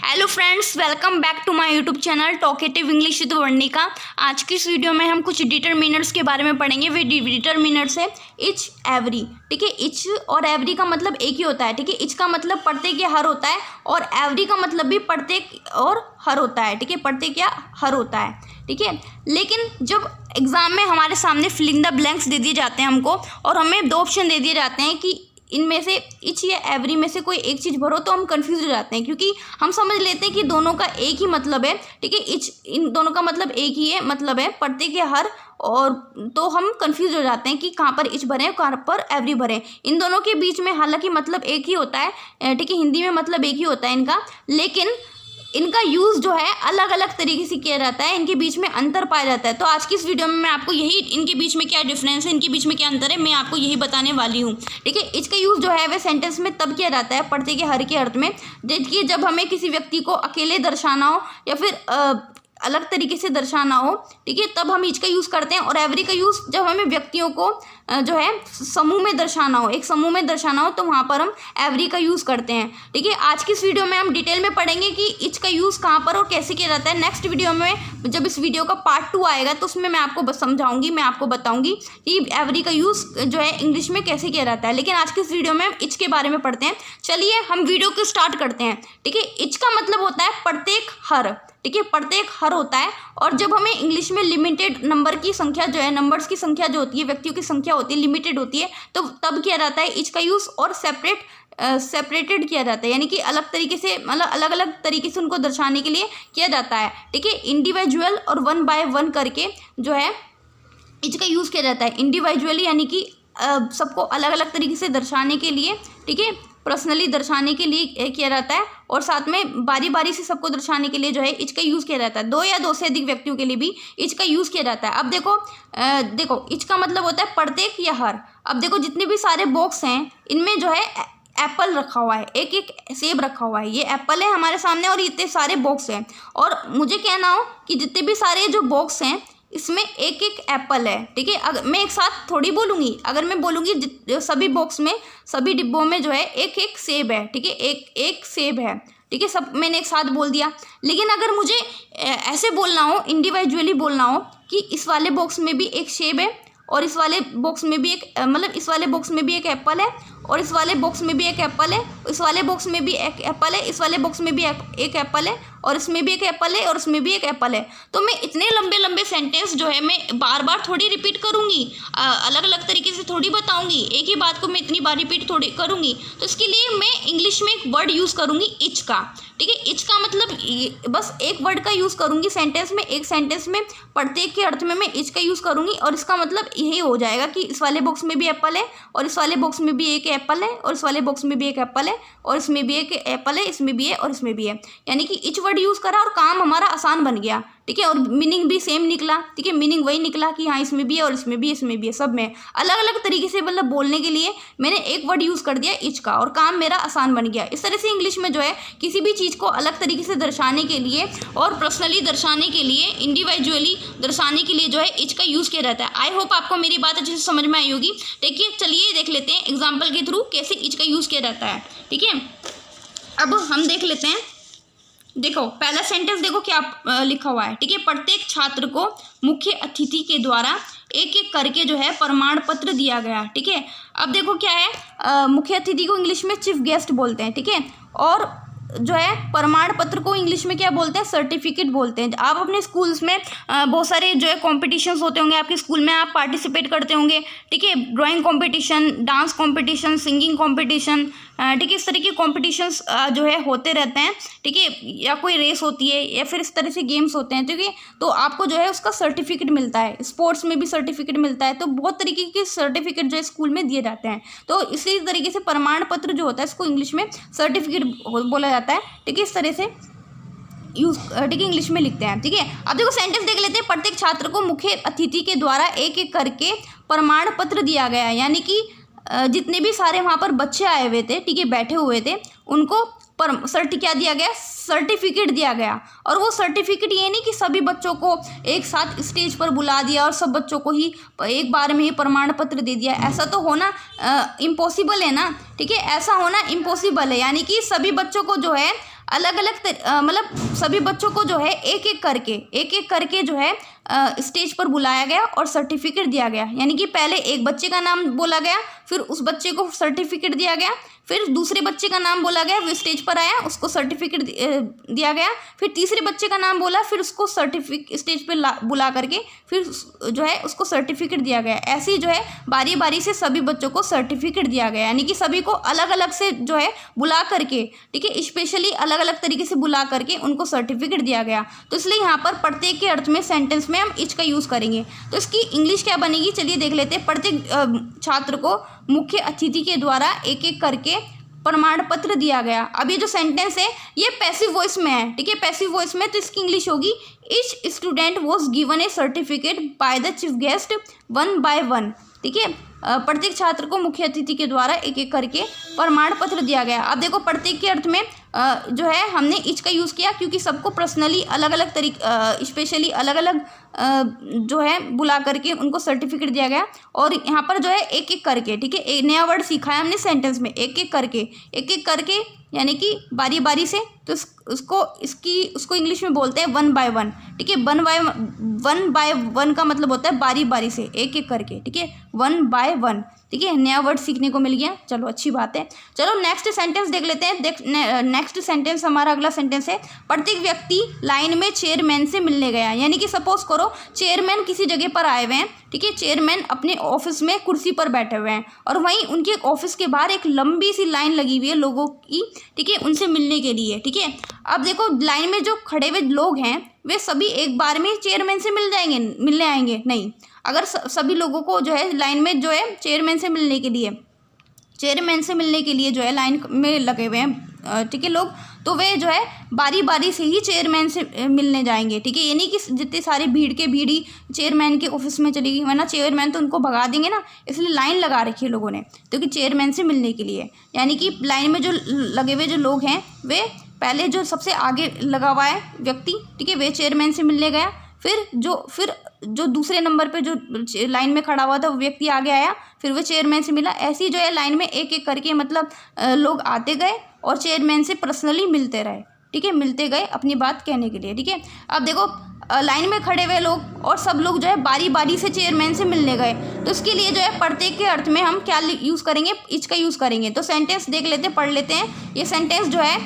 Hello friends, welcome back to my YouTube channel talkative English with Varnika. आज की इस video में हम कुछ डिटरमिनर्स के बारे में पढ़ेंगे। वे डिटरमिनर्स है इच, एवरी। ठीक है, इच और एवरी का मतलब एक ही होता है। ठीक है, इच का मतलब प्रत्येक या हर होता है और एवरी का मतलब भी प्रत्येक और हर होता है। ठीक है, प्रत्येक या हर होता है। ठीक है, लेकिन जब एग्जाम में हमारे सामने फिलिंग द ब्लैंक्स दे दिए जाते हैं हमको, और हमें दो ऑप्शन दे दिए जाते हैं कि इनमें से इच या एवरी में से कोई एक चीज़ भरो, तो हम कंफ्यूज हो जाते हैं क्योंकि हम समझ लेते हैं कि दोनों का एक ही मतलब है। ठीक है, इच इन दोनों का मतलब एक ही है, मतलब है प्रत्येक या हर, और तो हम कंफ्यूज हो जाते हैं कि कहाँ पर इच भरें कहाँ पर एवरी भरें। इन दोनों के बीच में हालांकि मतलब एक ही होता है। ठीक है, हिंदी में मतलब एक ही होता है इनका, लेकिन इनका यूज़ जो है अलग अलग तरीके से किया जाता है, इनके बीच में अंतर पाया जाता है। तो आज की इस वीडियो में मैं आपको यही, इनके बीच में क्या डिफरेंस है, इनके बीच में क्या अंतर है, मैं आपको यही बताने वाली हूँ। ठीक है, इसका यूज़ जो है वह सेंटेंस में तब किया जाता है प्रत्येक के हर के अर्थ में, देखिए जब हमें किसी व्यक्ति को अकेले दर्शाना हो या फिर अलग तरीके से दर्शाना हो। ठीक है, तब हम इच का यूज़ करते हैं। और एवरी का यूज़ जब हमें व्यक्तियों को जो है समूह में दर्शाना हो, एक समूह में दर्शाना हो, तो वहाँ पर हम एवरी का यूज़ करते हैं। ठीक है, आज की इस वीडियो में हम डिटेल में पढ़ेंगे कि इच का यूज़ कहाँ पर और कैसे किया जाता है। नेक्स्ट वीडियो में जब इस वीडियो का पार्ट 2 आएगा तो उसमें मैं आपको समझाऊंगी, मैं आपको बताऊंगी कि एवरी का यूज़ जो है इंग्लिश में कैसे किया जाता है। लेकिन आज की इस वीडियो में हम इच के बारे में पढ़ते हैं। चलिए हम वीडियो को स्टार्ट करते हैं। ठीक है, इच का मतलब होता है प्रत्येक हर। ठीक है, प्रत्येक हर होता है। और जब हमें इंग्लिश में लिमिटेड नंबर की संख्या जो है, नंबर्स की संख्या जो होती है, व्यक्तियों की संख्या होती है, लिमिटेड होती है, तो तब किया जाता है इच का यूज़। और सेपरेटेड किया जाता है, यानी कि अलग तरीके से, मतलब अलग अलग तरीके से उनको दर्शाने के लिए किया जाता है। ठीक है, इंडिविजुअल और वन बाय वन करके जो है इच का यूज़ किया जाता है। इंडिविजुअली यानी कि सबको अलग अलग तरीके से दर्शाने के लिए, ठीक है, पर्सनली दर्शाने के लिए किया जाता है, और साथ में बारी बारी से सबको दर्शाने के लिए जो है इच का यूज़ किया जाता है। दो या दो से अधिक व्यक्तियों के लिए भी इच का यूज़ किया जाता है। अब देखो इच का मतलब होता है प्रत्येक या हर। अब देखो जितने भी सारे बॉक्स हैं इनमें जो है एप्पल रखा हुआ है, एक एक सेब रखा हुआ है। ये एप्पल है हमारे सामने और इतने सारे बॉक्स हैं, और मुझे कहना हो कि जितने भी सारे जो बॉक्स हैं इसमें एक एक एप्पल है। ठीक है, अगर मैं एक साथ थोड़ी बोलूँगी, अगर मैं बोलूँगी सभी बॉक्स में, सभी डिब्बों में जो है एक एक सेब है। ठीक है, एक एक सेब है। ठीक है, सब मैंने एक साथ बोल दिया। लेकिन अगर मुझे ऐसे बोलना हो, इंडिविजुअली बोलना हो कि इस वाले बॉक्स में भी एक सेब है, और इस वाले बॉक्स में भी एक, मतलब इस वाले बॉक्स में भी एक एप्पल है, और इस वाले बॉक्स में भी एक एप्पल है, इस वाले बॉक्स में भी एक एप्पल है, इस वाले बॉक्स में भी एक एप्पल है, और इसमें भी एक एप्पल है, और इसमें भी एक एप्पल है, तो मैं इतने लंबे लंबे सेंटेंस जो है मैं बार बार थोड़ी रिपीट करूँगी, अलग अलग तरीके से थोड़ी बताऊँगी। एक ही बात को मैं इतनी बार रिपीट थोड़ी करूँगी, तो इसके लिए मैं इंग्लिश में एक वर्ड यूज़ करूँगी इच का। ठीक है, इच का मतलब बस एक वर्ड का यूज़ करूँगी सेंटेंस में, एक सेंटेंस में प्रत्येक के अर्थ में मैं इच का यूज़ करूँगी, और इसका मतलब यही हो जाएगा कि इस वाले बॉक्स में भी एप्पल है, और इस वाले बॉक्स में भी एक एप्पल है, और इस वाले बॉक्स में भी एक एप्पल है, और इसमें भी एक एप्पल है, इसमें भी है, और इसमें भी है। यानी कि इच वर्ड यूज़ करा और काम हमारा आसान बन गया। ठीक है, और मीनिंग भी सेम निकला। ठीक है, मीनिंग वही निकला कि हाँ इसमें भी है, और इसमें भी है, इसमें भी है, सब में अलग अलग तरीके से मतलब बोलने के लिए मैंने एक वर्ड यूज़ कर दिया इच का, और काम मेरा आसान बन गया। इस तरह से इंग्लिश में जो है किसी भी चीज़ को अलग तरीके से दर्शाने के लिए, और पर्सनली दर्शाने के लिए, इंडिविजुअली दर्शाने के लिए जो है इच का यूज़ किया जाता है। आई होप आपको मेरी बात अच्छे से समझ में आई होगी। देखिए चलिए देख लेते हैं एग्जाम्पल के थ्रू कैसे इच का यूज़ किया जाता है। ठीक है, अब हम देख लेते हैं। देखो पहला सेंटेंस देखो क्या लिखा हुआ है। ठीक है, प्रत्येक छात्र को मुख्य अतिथि के द्वारा एक एक करके जो है प्रमाण पत्र दिया गया। ठीक है, अब देखो क्या है, मुख्य अतिथि को इंग्लिश में चीफ गेस्ट बोलते हैं। ठीक है, और जो है प्रमाण पत्र को इंग्लिश में क्या बोलते हैं, सर्टिफिकेट बोलते हैं। आप अपने स्कूल्स में बहुत सारे जो है कॉम्पिटिशन्स होते होंगे, आपके स्कूल में आप पार्टिसिपेट करते होंगे। ठीक है, drawing competition, dance competition, singing competition, ठीक है, इस तरह के कॉम्पिटिशन्स जो है होते रहते हैं। ठीक है, या कोई रेस होती है, या फिर इस तरह से गेम्स होते हैं। ठीक है, तो आपको जो है उसका सर्टिफिकेट मिलता है। स्पोर्ट्स में भी सर्टिफिकेट मिलता है, तो बहुत तरीके के सर्टिफिकेट जो है स्कूल में दिए जाते हैं। तो इसी तरीके से प्रमाण पत्र जो होता है इसको इंग्लिश में सर्टिफिकेट बोला जाता है। ठीक है, इस तरह से यूज, ठीक है, इंग्लिश में लिखते हैं। ठीक है, अब देखो सेंटेंस देख लेते हैं। प्रत्येक छात्र को मुख्य अतिथि के द्वारा एक एक करके प्रमाण पत्र दिया गया है, यानी कि जितने भी सारे वहाँ पर बच्चे आए हुए थे, ठीक है, बैठे हुए थे, उनको क्या दिया गया, सर्टिफिकेट दिया गया। और वो सर्टिफिकेट ये नहीं कि सभी बच्चों को एक साथ स्टेज पर बुला दिया और सब बच्चों को ही एक बार में ही प्रमाण पत्र दे दिया, ऐसा तो होना इम्पॉसिबल है ना। ठीक है, ऐसा होना इम्पॉसिबल है, यानी कि सभी बच्चों को जो है अलग अलग मतलब सभी बच्चों को जो है एक एक करके जो है स्टेज पर बुलाया गया और सर्टिफिकेट दिया गया। यानी कि पहले एक बच्चे का नाम बोला गया, फिर उस बच्चे को सर्टिफिकेट दिया गया, फिर दूसरे बच्चे का नाम बोला गया, वो स्टेज पर आया, उसको सर्टिफिकेट दिया गया, फिर तीसरे बच्चे का नाम बोला, फिर उसको स्टेज पे बुला करके फिर जो है उसको सर्टिफिकेट दिया गया। ऐसे ही जो है बारी बारी से सभी बच्चों को सर्टिफिकेट दिया गया। यानी कि सभी को अलग अलग से जो है बुला करके, ठीक है, स्पेशली अलग अलग तरीके से बुला करके उनको सर्टिफिकेट दिया गया। तो इसलिए यहाँ पर प्रत्येक के अर्थ में सेंटेंस में हम इच का यूज़ करेंगे। तो इसकी इंग्लिश क्या बनेगी, चलिए देख लेते हैं। प्रत्येक छात्र को मुख्य अतिथि के द्वारा एक एक करके प्रमाण पत्र दिया गया। अब ये जो सेंटेंस है ये पैसिव वॉइस में है, ठीक है, पैसिव वॉइस में, तो इसकी इंग्लिश होगी each student was given A certificate by the chief guest one by one, ठीक है। प्रत्येक छात्र को मुख्य अतिथि के द्वारा एक एक करके प्रमाण पत्र दिया गया। अब देखो प्रत्येक के अर्थ में जो है हमने इच का यूज़ किया क्योंकि सबको पर्सनली अलग अलग स्पेशली अलग अलग जो है बुला करके उनको सर्टिफिकेट दिया गया। और यहाँ पर जो है एक एक करके, ठीक है, एक नया वर्ड सीखा है हमने सेंटेंस में, एक एक करके यानी कि बारी बारी से। तो उसको इंग्लिश में बोलते हैं वन बाय वन, ठीक है। वन बाय वन का मतलब होता है बारी बारी से, एक एक करके, ठीक है, वन बाय वन, ठीक है। नया वर्ड सीखने को मिल गया, चलो अच्छी बात है। चलो नेक्स्ट सेंटेंस देख लेते हैं। नेक्स्ट सेंटेंस हमारा अगला सेंटेंस है, प्रत्येक व्यक्ति लाइन में चेयरमैन से मिलने गया। यानी कि सपोज करो चेयरमैन किसी जगह पर आए हुए हैं, ठीक है, चेयरमैन अपने ऑफिस में कुर्सी पर बैठे हुए हैं और वहीं उनके ऑफिस के बाहर एक लंबी सी लाइन लगी हुई है लोगों की, ठीक है, उनसे मिलने के लिए, ठीक है। अब देखो लाइन में जो खड़े हुए लोग हैं वे सभी एक बार में चेयरमैन से मिलने आएंगे नहीं। अगर सभी लोगों को जो है लाइन में जो है चेयरमैन से मिलने के लिए जो है लाइन में लगे हुए हैं, ठीक है, लोग, तो वे जो है बारी बारी से ही चेयरमैन से मिलने जाएंगे, ठीक है। ये नहीं कि जितने सारे भीड़ ही चेयरमैन के ऑफिस में चली गई, वरना चेयरमैन तो उनको भगा देंगे ना, इसलिए लाइन लगा रखी है लोगों ने, क्योंकि चेयरमैन से मिलने के लिए। यानी कि लाइन में जो लगे हुए जो लोग हैं वे पहले जो सबसे आगे लगा हुआ है व्यक्ति, ठीक है, वे चेयरमैन से मिलने गया, फिर जो दूसरे नंबर पे जो लाइन में खड़ा हुआ था वो व्यक्ति आगे आया, फिर वो चेयरमैन से मिला। ऐसे ही जो है लाइन में एक एक करके मतलब लोग आते गए और चेयरमैन से पर्सनली मिलते रहे, ठीक है, मिलते गए अपनी बात कहने के लिए, ठीक है। अब देखो लाइन में खड़े हुए लोग और सब लोग जो है बारी बारी से चेयरमैन से मिलने गए। तो इसके लिए जो है प्रत्येक के अर्थ में हम क्या यूज़ करेंगे, इच का यूज़ करेंगे। तो सेंटेंस देख लेते हैं, पढ़ लेते हैं। ये सेंटेंस जो है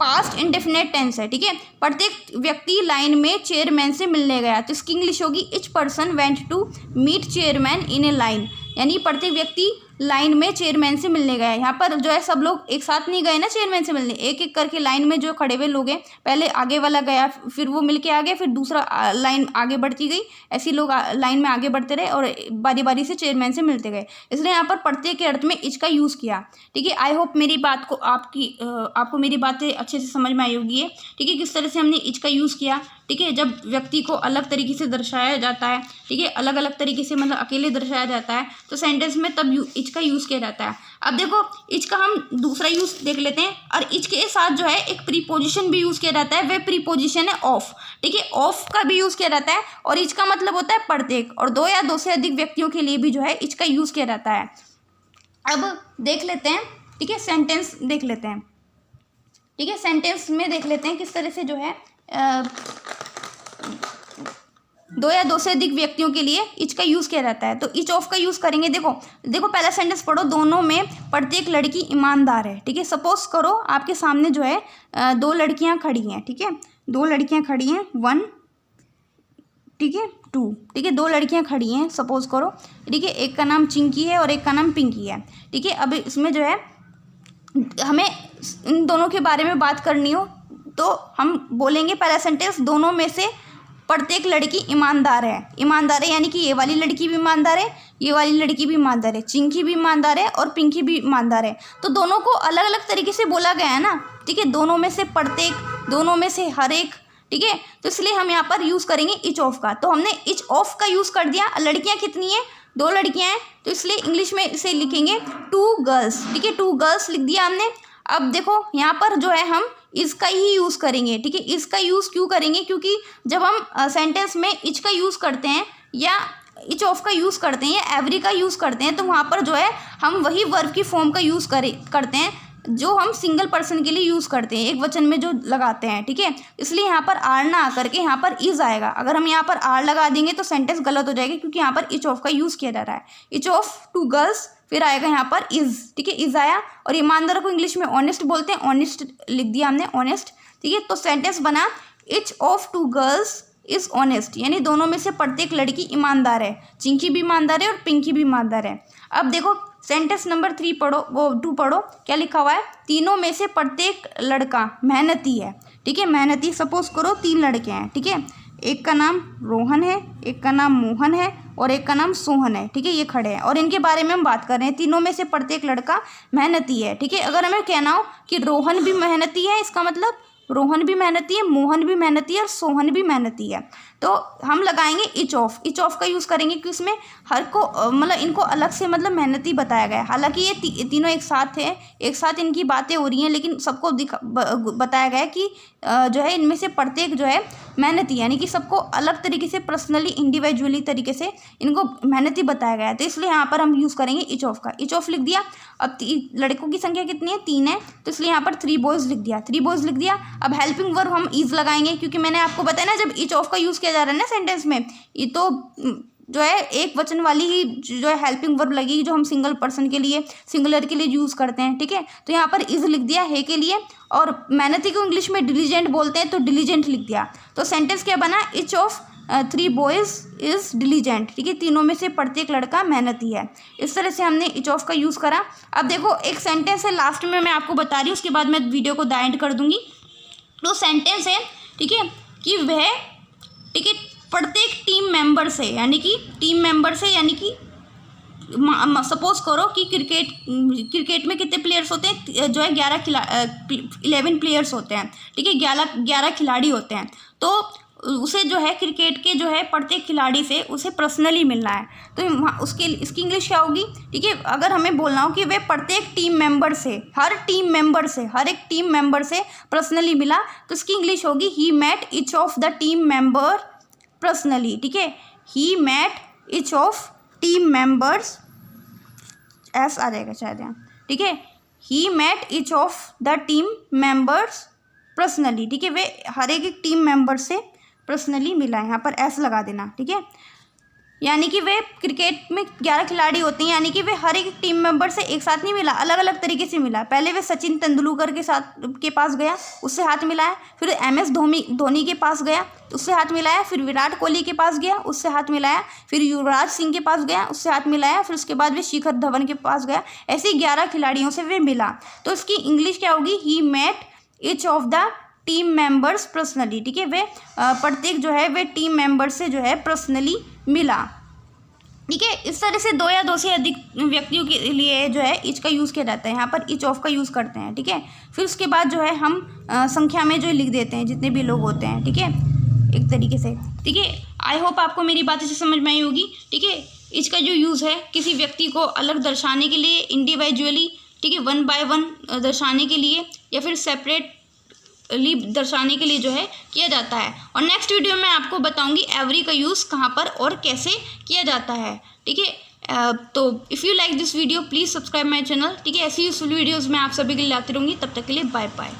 पास्ट इंडेफिनेट टेंस है, ठीक है। प्रत्येक व्यक्ति लाइन में चेयरमैन से मिलने गया, तो इसकी इंग्लिश होगी each person went to meet chairman in a line. यानी प्रत्येक व्यक्ति लाइन में चेयरमैन से मिलने गया। यहाँ पर जो है सब लोग एक साथ नहीं गए ना चेयरमैन से मिलने, एक एक करके लाइन में जो खड़े हुए लोग हैं, पहले आगे वाला गया, फिर वो मिल के आ गया, फिर दूसरा लाइन आगे बढ़ती गई, ऐसे लोग लाइन में आगे बढ़ते रहे और बारी बारी से चेयरमैन से मिलते गए। इसलिए यहाँ पर प्रत्येक के अर्थ में इच का यूज़ किया, ठीक है। आई होप मेरी बात को आपको मेरी बातें अच्छे से समझ में आई होगी है, ठीक है, किस तरह से हमने इच का यूज़ किया, ठीक है। जब व्यक्ति को अलग तरीके से दर्शाया जाता है, ठीक है, अलग अलग तरीके से मतलब अकेले दर्शाया जाता है, तो सेंटेंस में तब इच का यूज़ किया जाता है। अब देखो इच का हम दूसरा यूज़ देख लेते हैं। और इच के साथ जो है एक प्रीपोजिशन भी यूज़ किया जाता है, वह प्रीपोजिशन है ऑफ, ठीक है, ऑफ का भी यूज़ किया जाता है। और इच का मतलब होता है प्रत्येक, और दो या दो से अधिक व्यक्तियों के लिए भी जो है इच का यूज़ किया जाता है। अब देख लेते हैं, ठीक है, सेंटेंस देख लेते हैं, ठीक है, सेंटेंस में देख लेते हैं किस तरह से जो है दो या दो से अधिक व्यक्तियों के लिए इच का यूज़ किया जाता है। तो इच ऑफ का यूज़ करेंगे। देखो पहला सेंटेंस पढ़ो, दोनों में प्रत्येक लड़की ईमानदार है, ठीक है। सपोज करो आपके सामने जो है दो लड़कियां खड़ी हैं, ठीक है, दो लड़कियां खड़ी हैं, 1, ठीक है, 2, ठीक है, दो लड़कियां खड़ी हैं सपोज करो, ठीक है, एक का नाम चिंकी है और एक का नाम पिंकी है, ठीक है। अब इसमें जो है हमें इन दोनों के बारे में बात करनी हो तो हम बोलेंगे पहला सेंटेंस, दोनों में से प्रत्येक लड़की ईमानदार है, यानी कि ये वाली लड़की भी ईमानदार है, ये वाली लड़की भी ईमानदार है, चिंकी भी ईमानदार है और पिंकी भी ईमानदार है। तो दोनों को अलग अलग तरीके से बोला गया है ना, ठीक है, दोनों में से प्रत्येक, दोनों में से हर एक, ठीक है। तो इसलिए हम यहाँ पर यूज़ करेंगे इच ऑफ का। तो हमने इच ऑफ का यूज़ कर दिया। लड़कियाँ कितनी हैं, 2 लड़कियाँ हैं, तो इसलिए इंग्लिश में इसे लिखेंगे 2 गर्ल्स, ठीक है, 2 गर्ल्स लिख दिया हमने। अब देखो यहाँ पर जो है हम इसका ही यूज़ करेंगे, ठीक है। इसका यूज़ क्यों करेंगे, क्योंकि जब हम सेंटेंस में इच का यूज़ करते हैं या इच ऑफ का यूज़ करते हैं या एवरी का यूज़ करते हैं, तो वहाँ पर जो है हम वही वर्ब की फॉर्म का यूज़ करते हैं जो हम सिंगल पर्सन के लिए यूज़ करते हैं, एक वचन में जो लगाते हैं, ठीक है। इसलिए यहाँ पर आर ना आकर के यहाँ पर इज आएगा। अगर हम यहाँ पर आर लगा देंगे तो सेंटेंस गलत हो जाएगी, क्योंकि यहाँ पर इच ऑफ का यूज़ किया जा रहा है। इच ऑफ 2 गर्ल्स, फिर आएगा यहाँ पर इज, ठीक है, इज आया। और ईमानदार को इंग्लिश में ऑनेस्ट बोलते हैं, ऑनेस्ट लिख दिया हमने, ऑनेस्ट, ठीक है। तो सेंटेंस बना each of 2 girls is honest, यानी दोनों में से प्रत्येक लड़की ईमानदार है। चिंकी भी ईमानदार है और पिंकी भी ईमानदार है। अब देखो सेंटेंस नंबर 3 पढ़ो, वो 2 पढ़ो, क्या लिखा हुआ है, तीनों में से प्रत्येक लड़का मेहनती है, ठीक है, मेहनती। सपोज करो 3 लड़के हैं, ठीक है, एक का नाम रोहन है, एक का नाम मोहन है और एक का नाम सोहन है, ठीक है, ये खड़े हैं और इनके बारे में हम बात कर रहे हैं। तीनों में से प्रत्येक लड़का मेहनती है, ठीक है। अगर हमें कहना हो कि रोहन भी मेहनती है, इसका मतलब रोहन भी मेहनती है, मोहन भी मेहनती है और सोहन भी मेहनती है, तो हम लगाएंगे इच ऑफ। इच ऑफ का यूज़ करेंगे क्योंकि इसमें हर को मतलब इनको अलग से मतलब मेहनती बताया गया है। हालांकि ये तीनों एक साथ हैं, एक साथ इनकी बातें हो रही हैं, लेकिन सबको बताया गया है कि जो है इनमें से प्रत्येक जो है मेहनती, यानी कि सबको अलग तरीके से पर्सनली इंडिविजुअली तरीके से इनको मेहनती बताया गया है। तो इसलिए यहाँ पर हम यूज़ करेंगे इच ऑफ का। इच ऑफ लिख दिया। अब लड़कों की संख्या कितनी है, 3 है, तो इसलिए यहाँ पर 3 बॉयज़ लिख दिया, 3 बॉयज़ लिख दिया। अब हेल्पिंग वर्ब हम इज लगाएंगे, क्योंकि मैंने आपको बताया ना जब इच ऑफ का यूज़ किया जा रहा है ना सेंटेंस में, ये तो जो है एक वचन वाली ही जो है हेल्पिंग वर्ब लगेगी, जो हम सिंगल पर्सन के लिए सिंगुलर के लिए यूज़ करते हैं, ठीक है। तो यहाँ पर इज लिख दिया है के लिए, और मेहनती को इंग्लिश में डिलीजेंट बोलते हैं, तो डिलीजेंट लिख दिया। तो सेंटेंस क्या बना, each of 3 boys is diligent, ठीक है, तीनों में से प्रत्येक लड़का मेहनती है। इस तरह से हमने इच ऑफ का यूज़ करा। अब देखो एक सेंटेंस है लास्ट में मैं आपको बता रही हूँ, उसके बाद मैं वीडियो को एंड कर दूंगी। तो सेंटेंस है, ठीक है, कि वह, ठीक है, प्रत्येक टीम मेंबर से, यानी कि टीम मेंबर से, यानी कि सपोज करो कि क्रिकेट में कितने प्लेयर्स होते हैं, जो है 11 प्लेयर्स होते हैं, ठीक है, 11 खिलाड़ी होते हैं। तो उसे जो है क्रिकेट के जो है प्रत्येक खिलाड़ी से उसे पर्सनली मिलना है, तो इसकी इंग्लिश क्या होगी, ठीक है। अगर हमें बोलना हो कि वे प्रत्येक टीम मेंबर से, हर एक टीम मेंबर से पर्सनली मिला, तो इसकी इंग्लिश होगी he met each of the team member personally, ठीक है, he met each of team members, S आ जाएगा शायद यहाँ, ठीक है, he met each of the team members personally, ठीक है, वे हर एक टीम मेंबर से पर्सनली मिला है, यहाँ पर एस लगा देना, ठीक है। यानी कि वे क्रिकेट में 11 खिलाड़ी होते हैं, यानी कि वे हर एक टीम मेंबर से एक साथ नहीं मिला, अलग अलग तरीके से मिला। पहले वे सचिन तेंदुलकर के पास गया, उससे हाथ मिलाया, फिर MS धोनी के पास गया, उससे हाथ मिलाया, फिर विराट कोहली के पास गया, उससे हाथ मिलाया, फिर युवराज सिंह के पास गया, उससे हाथ मिलाया, फिर उसके बाद वे शिखर धवन के पास गया। ऐसे ही 11 खिलाड़ियों से वे मिला। तो इसकी इंग्लिश क्या होगी, he met each of the team members personally, ठीक है, वे प्रत्येक जो है वे टीम मेंबर से जो है पर्सनली मिला, ठीक है। इस तरह से 2 या 2 से अधिक व्यक्तियों के लिए जो है इच का यूज़ किया जाता है, यहाँ पर इच ऑफ का यूज़ करते हैं, ठीक है। फिर उसके बाद जो है हम संख्या में जो लिख देते हैं जितने भी लोग होते हैं, ठीक है, एक तरीके से, ठीक है। आई होप आपको मेरी बातें से समझ में आई होगी, ठीक है। इच का जो यूज़ है किसी व्यक्ति को अलग दर्शाने के लिए, इंडिविजुअली, ठीक है, 1 by 1 दर्शाने के लिए, या फिर सेपरेट दर्शाने के लिए जो है किया जाता है। और नेक्स्ट वीडियो में आपको बताऊंगी एवरी का यूज़ कहाँ पर और कैसे किया जाता है, ठीक है। तो if you like this video please subscribe my channel, ठीक है। ऐसी यूजफुल वीडियोज़ मैं आप सभी के लिए लाती रहूँगी। तब तक के लिए बाय बाय।